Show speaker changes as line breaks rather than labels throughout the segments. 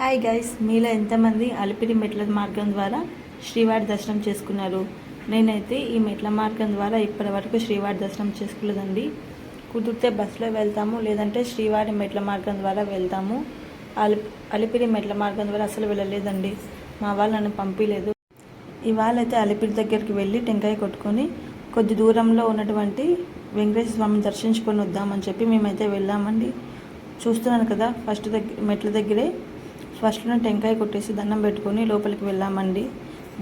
Hi guys, మీలో ఎంతమంది అలిపిరి మెట్ల మార్గం ద్వారా శ్రీవారి దర్శనం చేసుకున్నారు? నేనైతే ఈ మెట్ల మార్గం ద్వారా ఇప్పటి వరకు శ్రీవారి దర్శనం చేసుకోలేదండి. కుదిరితే బస్సులో వెళ్తాము, లేదంటే శ్రీవారి మెట్ల మార్గం ద్వారా వెళ్తాము. అలిపిరి మెట్ల మార్గం ద్వారా అసలు వెళ్ళలేదండి. మా వాళ్ళు నన్ను పంపించలేదు. ఇవాళ అయితే అలిపిరి దగ్గరికి వెళ్ళి టెంకాయ కొట్టుకొని కొద్ది దూరంలో ఉన్నటువంటి వెంకటేశ్వర స్వామిని దర్శించుకొని వద్దామని చెప్పి మేమైతే వెళ్ళామండి. చూస్తున్నాను కదా, మెట్ల దగ్గరే ఫస్ట్లో టెంకాయ కొట్టేసి దండం పెట్టుకొని లోపలికి వెళ్ళామండి.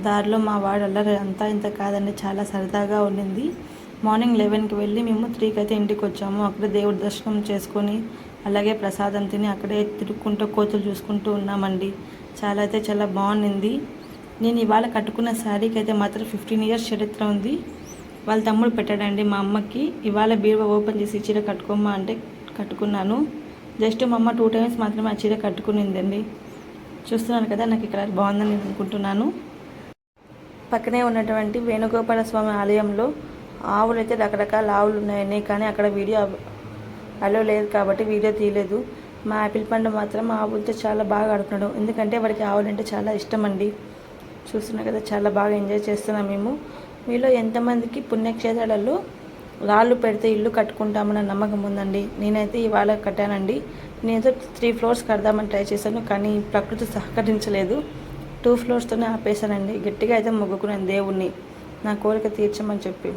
దారిలో మా వాడు అల్లరి అంతా ఇంత కాదండి, చాలా సరదాగా ఉండింది. మార్నింగ్ 11కి వెళ్ళి మేము 3కి అయితే ఇంటికి వచ్చాము. అక్కడే దేవుడి దర్శనం చేసుకొని అలాగే ప్రసాదం తిని అక్కడే తిరుగుకుంటూ కోతులు చూసుకుంటూ ఉన్నామండి. చాలా బాగుంది. నేను ఇవాళ కట్టుకున్న శారీకి అయితే మాత్రం 15 ఇయర్స్ చరిత్ర ఉంది. వాళ్ళ తమ్ముడు పెట్టాడండి మా అమ్మకి. ఇవాళ బీరువా ఓపెన్ చేసి చీర కట్టుకోమ్మా అంటే కట్టుకున్నాను. జస్ట్ మా అమ్మ 2 టైమ్స్ మాత్రమే ఆ చీర కట్టుకునిందండి. చూస్తున్నాను కదా, నాకు ఇక్కడ బాగుందని నేను అనుకుంటున్నాను. పక్కనే ఉన్నటువంటి వేణుగోపాల స్వామి ఆలయంలో ఆవులు అయితే రకరకాల ఆవులు ఉన్నాయని, కానీ అక్కడ వీడియో అలో లేదు కాబట్టి వీడియో తీయలేదు. మా యాపిల్ పండు మాత్రం ఆవులతో చాలా బాగా ఆడుతున్నాడు, ఎందుకంటే వాడికి ఆవులు అంటే చాలా ఇష్టం అండి. చూస్తున్నా కదా, చాలా బాగా ఎంజాయ్ చేస్తున్నాం మేము. మీలో ఎంతమందికి పుణ్యక్షేత్రాలలో రాళ్ళు పెడితే ఇల్లు కట్టుకుంటామన్న నమ్మకం ఉందండి? నేనైతే ఇవాళ కట్టానండి. నేనైతే 3 ఫ్లోర్స్ కడదామని ట్రై చేశాను, కానీ ప్రకృతి సహకరించలేదు. 2 ఫ్లోర్స్తోనే ఆపేశానండి. గట్టిగా అయితే మొక్కుకున్నాను దేవుణ్ణి, నా కోరిక తీర్చమని చెప్పి.